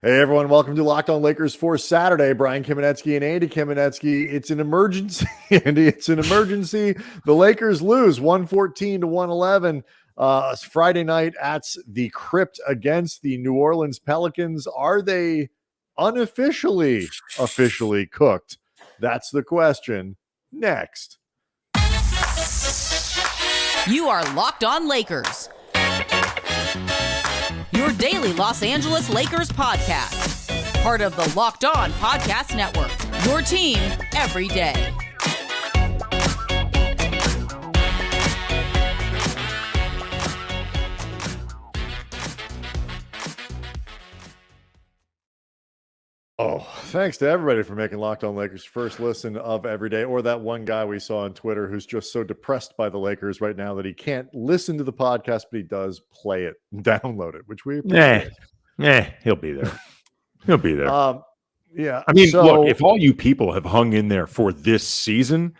Hey everyone, welcome to Locked On Lakers for Saturday. Brian Kamenetsky and Andy Kamenetsky. It's an emergency, Andy. It's an emergency. The Lakers lose 114 to 111 Friday night at the Crypt against the New Orleans Pelicans. Are they officially cooked? That's the question. Next. You are Locked On Lakers, your daily Los Angeles Lakers podcast. Part of the Locked On Podcast Network, your team every day. Oh, thanks to everybody for making Locked On Lakers first listen of every day, or that one guy we saw on Twitter who's just so depressed by the Lakers right now that he can't listen to the podcast, but he does play it and download it, which we appreciate. He'll be there. He'll be there. Yeah. I mean, look, if all you people have hung in there for this season,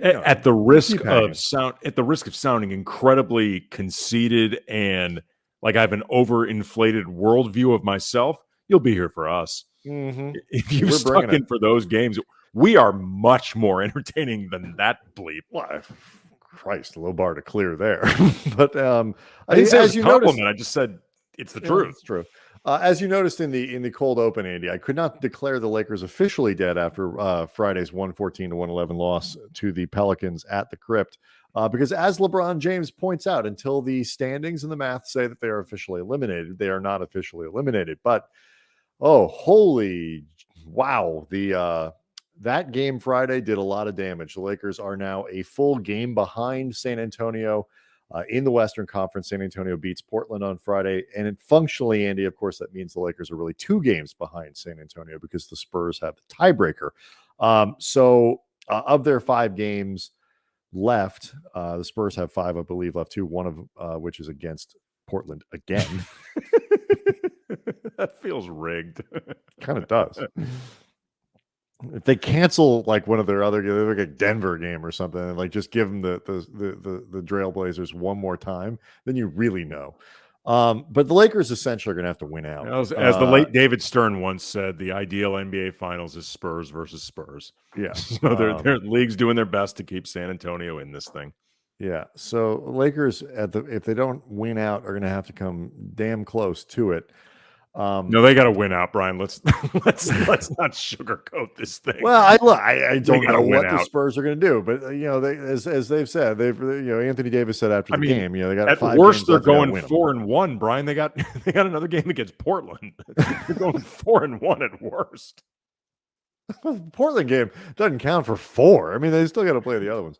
at the risk of sounding incredibly conceited and like I have an overinflated worldview of myself, you'll be here for us. Mm-hmm. If you've stuck in for those games, we are much more entertaining than that bleep. Well, Christ, a low bar to clear there. But I didn't say it was a compliment. I just said it's the truth. It's true. As you noticed in the cold open, Andy, I could not declare the Lakers officially dead after Friday's 114 to 111 loss to the Pelicans at the Crypt. Because as LeBron James points out, until the standings and the math say that they are officially eliminated, they are not officially eliminated. But oh, holy wow. That game Friday did a lot of damage. The Lakers are now a full game behind San Antonio in the Western Conference. San Antonio beats Portland on Friday. And functionally, Andy, of course, that means the Lakers are really 2 games behind San Antonio because the Spurs have the tiebreaker. So of their 5 games left, the Spurs have 5, I believe, left, 2, one of which is against Portland again. That feels rigged. Kind of does. If they cancel like one of their other, like a Denver game or something, and like just give them the Trailblazers one more time, then you really know. But the Lakers essentially are going to have to win out. As the late David Stern once said, the ideal NBA Finals is Spurs versus Spurs. Yeah, so their league's doing their best to keep San Antonio in this thing. Yeah, so Lakers if they don't win out, are going to have to come damn close to it. No, they got to win out, Brian. Let's not sugarcoat this thing. Well, I don't know what the Spurs are going to do, but they as they've said, Anthony Davis said after the game, they got at 5 worst they're games going 4-1. Brian, they got another game against Portland. They're going 4-1 at worst. The Portland game doesn't count for 4. I mean, they still got to play the other ones.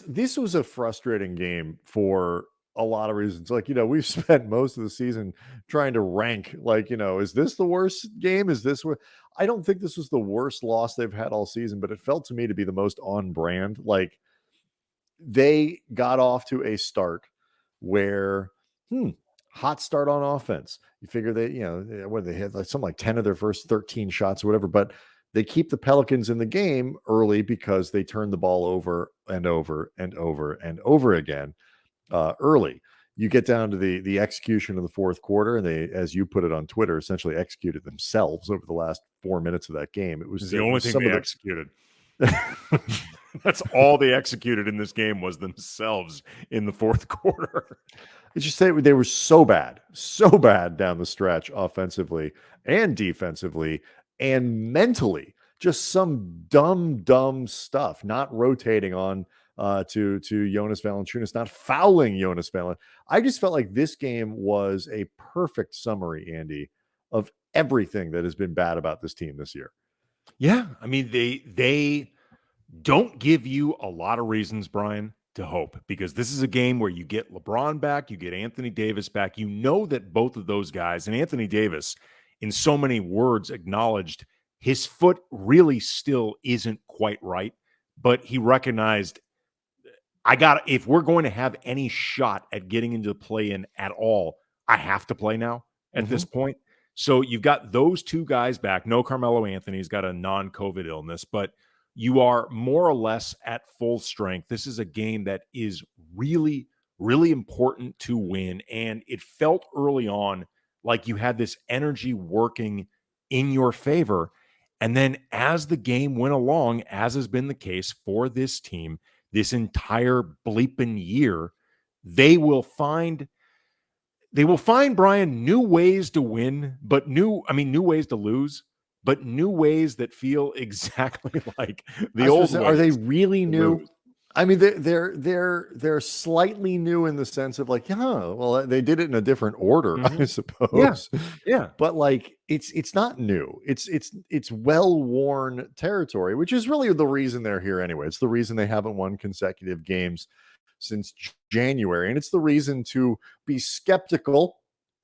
This was a frustrating game for a lot of reasons. Like, we've spent most of the season trying to rank, like, is this the worst game? Is this what? I don't think this was the worst loss they've had all season, but it felt to me to be the most on brand. Like, they got off to a start where, hot start on offense. You figure they had like something like 10 of their first 13 shots or whatever, but they keep the Pelicans in the game early because they turn the ball over and over and over and over again. Early, you get down to the execution of the fourth quarter, and they, as you put it on Twitter, essentially executed themselves over the last 4 minutes of that game. It was the only thing they executed. That's all they executed in this game was themselves in the fourth quarter. It's just they were so bad down the stretch, offensively and defensively and mentally. Just some dumb stuff, not rotating on to Jonas Valanciunas, not fouling Jonas Valanciunas. I just felt like this game was a perfect summary, Andy, of everything that has been bad about this team this year. Yeah, I mean, they don't give you a lot of reasons, Brian, to hope, because this is a game where you get LeBron back, you get Anthony Davis back. You know that both of those guys, and Anthony Davis, in so many words, acknowledged his foot really still isn't quite right, but he recognized, if we're going to have any shot at getting into the play-in at all, I have to play now at this point. So you've got those 2 guys back. No Carmelo Anthony's got a non-COVID illness, but you are more or less at full strength. This is a game that is really, really important to win. And it felt early on like you had this energy working in your favor. And then as the game went along, as has been the case for this team this entire bleeping year, they will find Brian new ways to win, but new ways to lose, but new ways that feel exactly like the I was gonna old say, ways are they really to new? lose. I mean, they're slightly new in the sense of like, well, they did it in a different order, I Mhm. Yeah. suppose. Yeah. But like, it's not new. It's well-worn territory, which is really the reason they're here anyway. It's the reason they haven't won consecutive games since January, and it's the reason to be skeptical,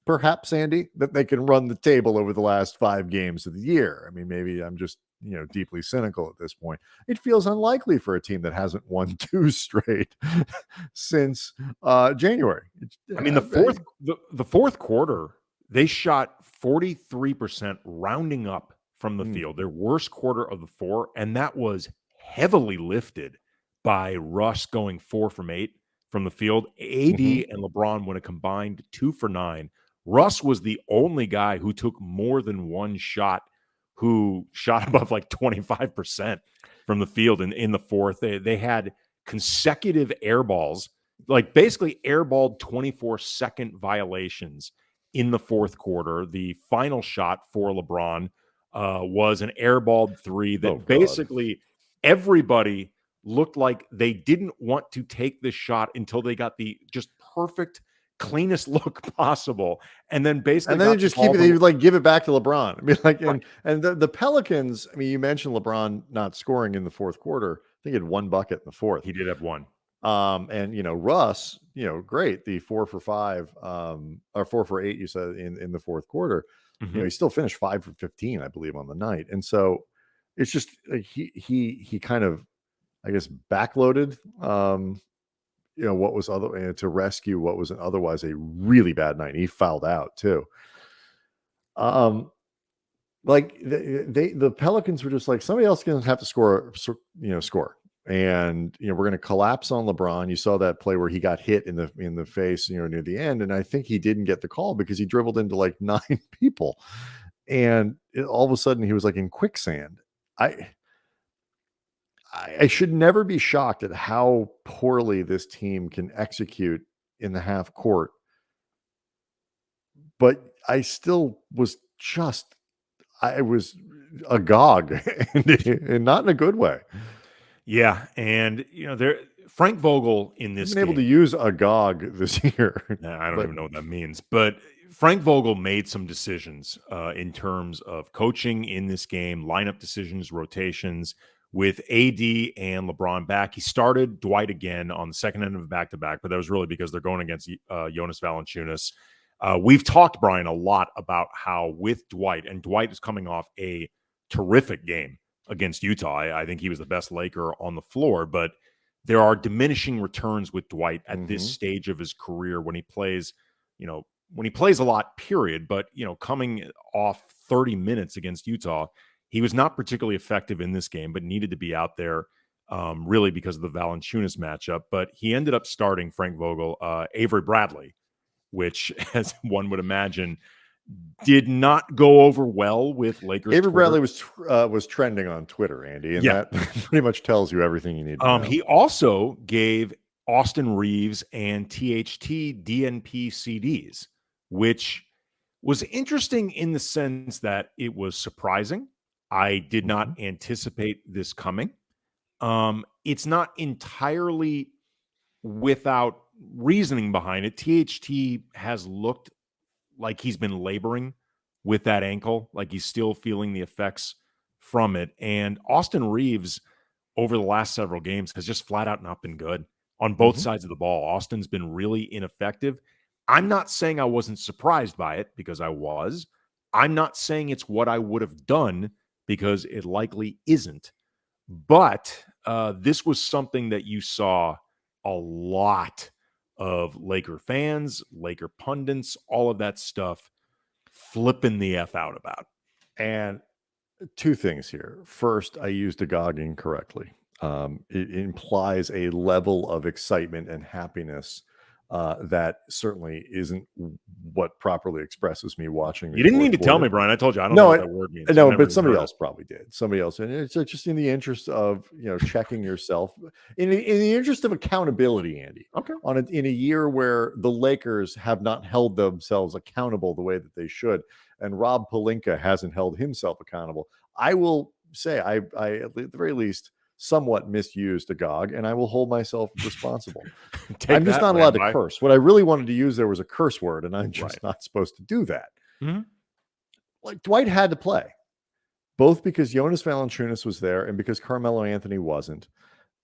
perhaps, Andy, that they can run the table over the last 5 games of the year. I mean, maybe I'm just deeply cynical at this point. It feels unlikely for a team that hasn't won 2 straight since January. I mean, the fourth quarter, they shot 43% rounding up from the field, their worst quarter of the 4, and that was heavily lifted by Russ going 4 from 8 from the field. AD and LeBron went a combined 2 for 9. Russ was the only guy who took more than one shot, who shot above like 25% from the field in the fourth. They had consecutive air balls, like basically airballed 24-second violations in the fourth quarter. The final shot for LeBron was an airballed 3 that basically everybody looked like they didn't want to take this shot until they got the just perfect, cleanest look possible, and then basically And then they got the just keep ball it. to They would like give it back to LeBron. I mean, like, right. and the Pelicans. I mean, you mentioned LeBron not scoring in the fourth quarter. I think he had 1 bucket in the fourth. He did have one. And Russ, great, the 4 for 5, or 4 for 8, you said in the fourth quarter. Mhm. He still finished 5 for 15, I believe, on the night. And so it's just like he kind of, I guess, backloaded, what was to rescue what was otherwise a really bad night. He fouled out too. Like the Pelicans were just like, somebody else is going to have to score, and we're going to collapse on LeBron. You saw that play where he got hit in the face, near the end, and I think he didn't get the call because he dribbled into like 9 people, and all of a sudden he was like in quicksand. I should never be shocked at how poorly this team can execute in the half court, but I still was just, I was agog, and not in a good way. Yeah, and there Frank Vogel in I've this been able to game. use agog this year, I don't but even know what that means, but Frank Vogel made some decisions in terms of coaching in this game, lineup decisions, rotations with AD and LeBron back. He started Dwight again on the second end of a back-to-back, but that was really because they're going against Jonas Valanciunas. We've talked, Brian, a lot about how with Dwight, and Dwight is coming off a terrific game against Utah. I think he was the best Laker on the floor, but there are diminishing returns with Dwight at this stage of his career when he plays, when he plays a lot, period. But, coming off 30 minutes against Utah, he was not particularly effective in this game, but needed to be out there really because of the Valanciunas matchup. But he ended up starting Frank Vogel, Avery Bradley, which, as one would imagine, did not go over well with Lakers Avery Twitter. Bradley was trending on Twitter, Andy, and that pretty much tells you everything you need to know. He also gave Austin Reeves and THT DNP CDs, which was interesting in the sense that it was surprising. I did not anticipate this coming. It's not entirely without reasoning behind it. THT has looked like he's been laboring with that ankle, like he's still feeling the effects from it. And Austin Reeves, over the last several games, has just flat out not been good on both sides of the ball. Austin's been really ineffective. I'm not saying I wasn't surprised by it, because I was. I'm not saying it's what I would have done, because it likely isn't. But this was something that you saw a lot of Laker fans, Laker pundits, all of that stuff flipping the F out about. And 2 things here. First, I used agog incorrectly. It implies a level of excitement and happiness That certainly isn't what properly expresses me watching. You didn't need to tell me, Brian. I told you I don't know what that word means. No, but somebody else probably did. Somebody else, and it's just in the interest of checking yourself, in the interest of accountability, Andy. Okay. In a year where the Lakers have not held themselves accountable the way that they should, and Rob Pelinka hasn't held himself accountable, I will say I at the very least somewhat misused Agog, and I will hold myself responsible. I'm just not allowed to curse. What I really wanted to use there was a curse word, and I'm just not supposed to do that. Mm-hmm. Like, Dwight had to play, both because Jonas Valanciunas was there and because Carmelo Anthony wasn't.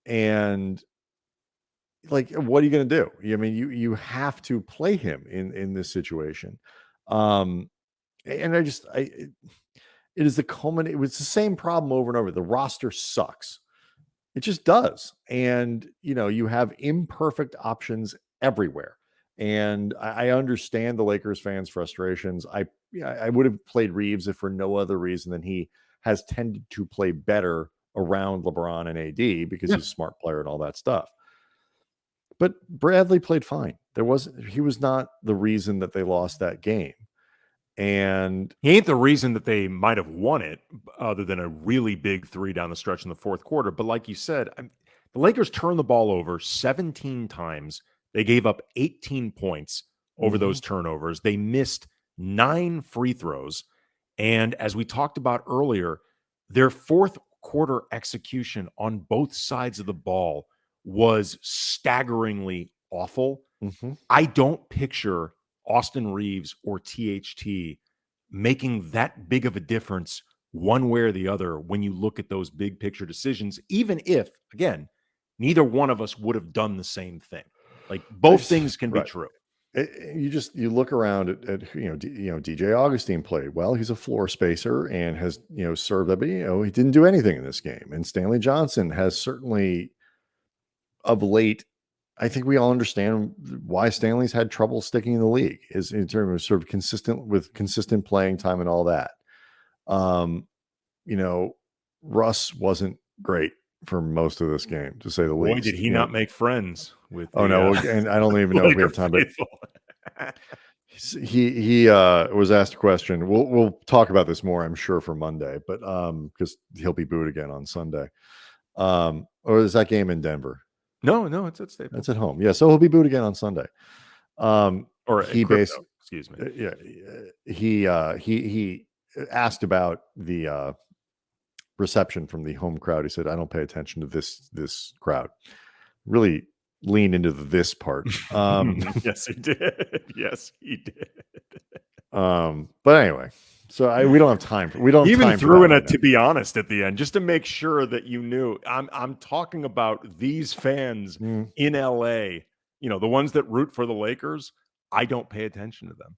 And like, what are you going to do? I mean, you have to play him in this situation. And it is it was the same problem over and over. The roster sucks. It just does. And, you have imperfect options everywhere. And I understand the Lakers fans' frustrations. I would have played Reeves if for no other reason than he has tended to play better around LeBron and AD because he's a smart player and all that stuff. But Bradley played fine. He was not the reason that they lost that game. And he ain't the reason that they might have won it, other than a really big 3 down the stretch in the fourth quarter. But like you said, the Lakers turned the ball over 17 times. They gave up 18 points over those turnovers. They missed 9 free throws. And as we talked about earlier, their fourth quarter execution on both sides of the ball was staggeringly awful. Mm-hmm. I don't picture Austin Reeves or THT making that big of a difference one way or the other when you look at those big picture decisions, even if, again, neither one of us would have done the same thing. Like, both things can be true. You look around at DJ Augustine played well. He's a floor spacer and has served up. But he didn't do anything in this game. And Stanley Johnson has certainly, of late, I think we all understand why Stanley's had trouble sticking in the league, is in terms of sort of consistent playing time and all that. Russ wasn't great for most of this game, to say the least. Boy, did he not make friends with? And I don't even know if we have time, but he was asked a question. We'll talk about this more, I'm sure, for Monday, but because he'll be booed again on Sunday. Or is that game in Denver? No, it's at Staples. It's at home. Yeah, so he'll be booed again on Sunday. Excuse me. Yeah, he asked about the reception from the home crowd. He said, "I don't pay attention to this crowd." Really lean into this part. Yes, he did. Yes, he did. But anyway, so we don't have time for. We don't even threw in a "to be honest" at the end just to make sure that you knew. I'm talking about these fans in LA. The ones that root for the Lakers. I don't pay attention to them.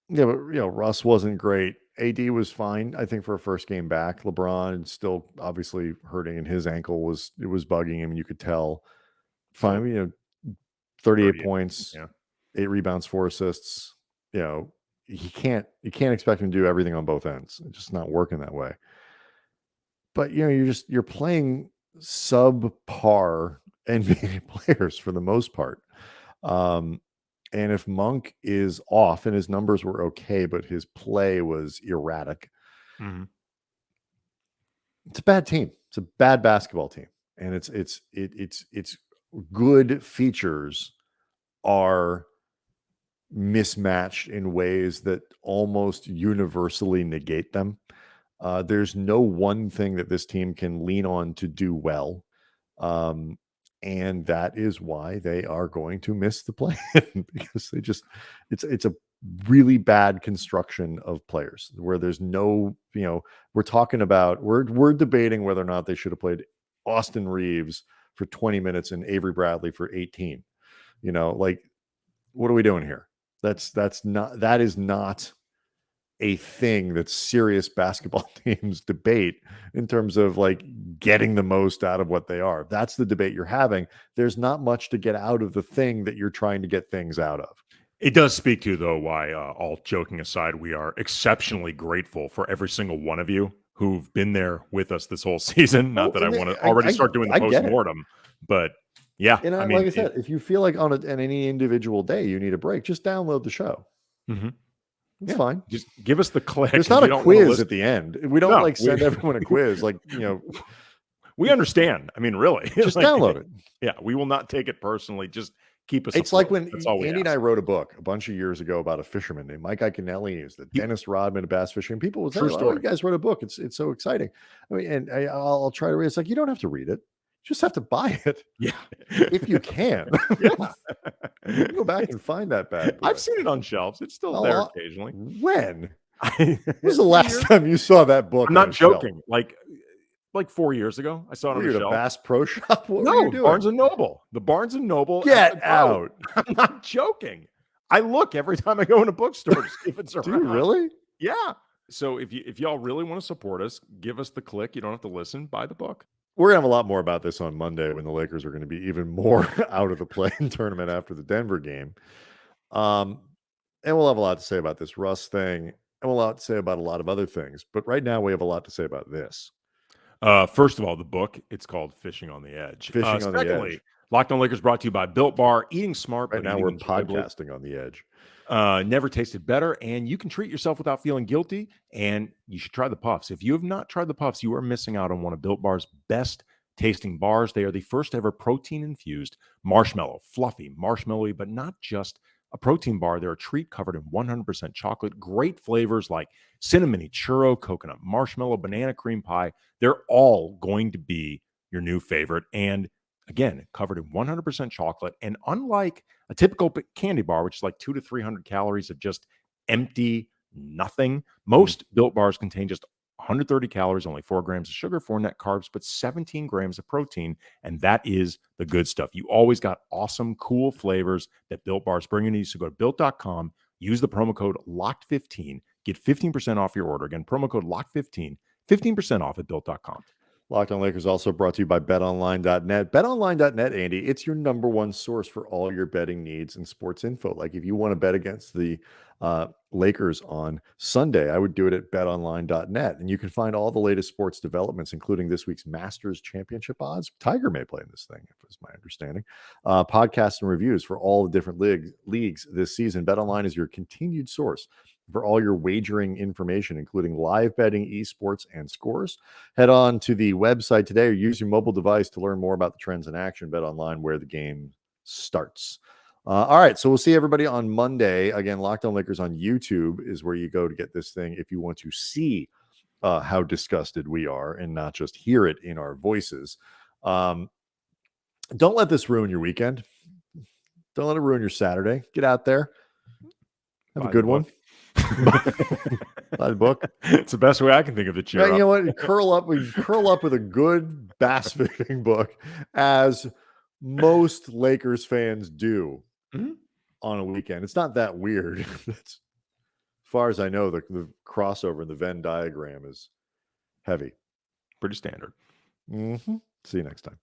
Yeah, but Russ wasn't great. AD was fine, I think, for a first game back. LeBron still obviously hurting, and his ankle was bugging him. You could tell. Fine, 38 points, 8 rebounds, 4 assists. You can't expect him to do everything on both ends. It's just not working that way. But you're playing subpar NBA players for the most part. And if Monk is off, and his numbers were okay, but his play was erratic, it's a bad team. It's a bad basketball team, and its good features are mismatched in ways that almost universally negate them. There's no one thing that this team can lean on to do well. And that is why they are going to miss the play because it's a really bad construction of players where there's no, we're talking about, we're debating whether or not they should have played Austin Reeves for 20 minutes and Avery Bradley for 18. Like, what are we doing here? That is not a thing that serious basketball teams debate in terms of like getting the most out of what they are. That's the debate you're having. There's not much to get out of the thing that you're trying to get things out of. It does speak to, though, why, all joking aside, we are exceptionally grateful for every single one of you who've been there with us this whole season. Not that I want to already start doing the post-mortem, but Yeah. And I mean, like I said, if you feel like on any individual day you need a break, just download the show. It's fine. Just give us the click. There's not a quiz at the end. We don't like send everyone a quiz. Like, we understand. I mean, really, just download it. Yeah, we will not take it personally. Just keep us. It's like when That's all Andy and I wrote a book a bunch of years ago about a fisherman named Mike Iaconelli. He was the Dennis Rodman of bass fishing. People would say, "Oh, you guys wrote a book. It's so exciting." I mean, and I'll try to read it. It's like, you don't have to read it. You just have to buy it. Yeah, if you can. You go back and find that bad boy. I've seen it on shelves. It's still there occasionally. When? When was the last time you saw that book? I'm not joking. Like 4 years ago, I saw it on the shelf. Bass Pro Shop? What no, were you doing? Barnes and Noble. The Barnes and Noble. Get out! I'm not joking. I look every time I go in a bookstore to see if it's around. Do you really? Yeah. So if y'all really want to support us, give us the click. You don't have to listen. Buy the book. We're gonna have a lot more about this on Monday when the Lakers are going to be even more out of the play-in tournament after the Denver game. And we'll have a lot to say about this Russ thing, and we'll have a lot to say about a lot of other things. But right now, we have a lot to say about this. First of all, the book, it's called Fishing on the Edge. Fishing on the Edge. Locked On Lakers brought to you by Built Bar. Eating smart. Right now, we're podcasting on the edge. Never tasted better, and you can treat yourself without feeling guilty, and you should try the puffs. If you have not tried the puffs, you are missing out on one of Built Bar's best tasting bars. They are the first ever protein-infused marshmallow, fluffy, marshmallowy, but not just a protein bar. They're a treat covered in 100% chocolate. Great flavors like cinnamony, churro, coconut, marshmallow, banana cream pie. They're all going to be your new favorite. And again, covered in 100% chocolate. And unlike a typical candy bar, which is like 200 to 300 calories of just empty nothing, most Built Bars contain just 130 calories, only 4 grams of sugar, 4 net carbs, but 17 grams of protein. And that is the good stuff. You always got awesome, cool flavors that Built Bars bring you. So go to built.com, use the promo code LOCKED15, get 15% off your order. Again, promo code LOCKED15, 15% off at built.com. Locked On Lakers also brought to you by betonline.net. Betonline.net, Andy, it's your number one source for all your betting needs and sports info. Like if you want to bet against the Lakers on Sunday, I would do it at betonline.net. And you can find all the latest sports developments, including this week's Masters Championship odds. Tiger may play in this thing, if it's my understanding. Podcasts and reviews for all the different leagues this season. BetOnline is your continued source for all your wagering information, including live betting, esports, and scores. Head on to the website today or use your mobile device to learn more about the trends in action. Bet online where the game starts. All right, so we'll see everybody on Monday. Again, Locked On Lakers on YouTube is where you go to get this thing if you want to see how disgusted we are and not just hear it in our voices. Don't let this ruin your weekend. Don't let it ruin your Saturday. Get out there. Have a good one. Buy the book. It's the best way I can think of to cheer up. You know what? Curl up with a good bass fishing book, as most Lakers fans do on a weekend. It's not that weird. As far as I know, the crossover in the Venn diagram is heavy. Pretty standard. See you next time.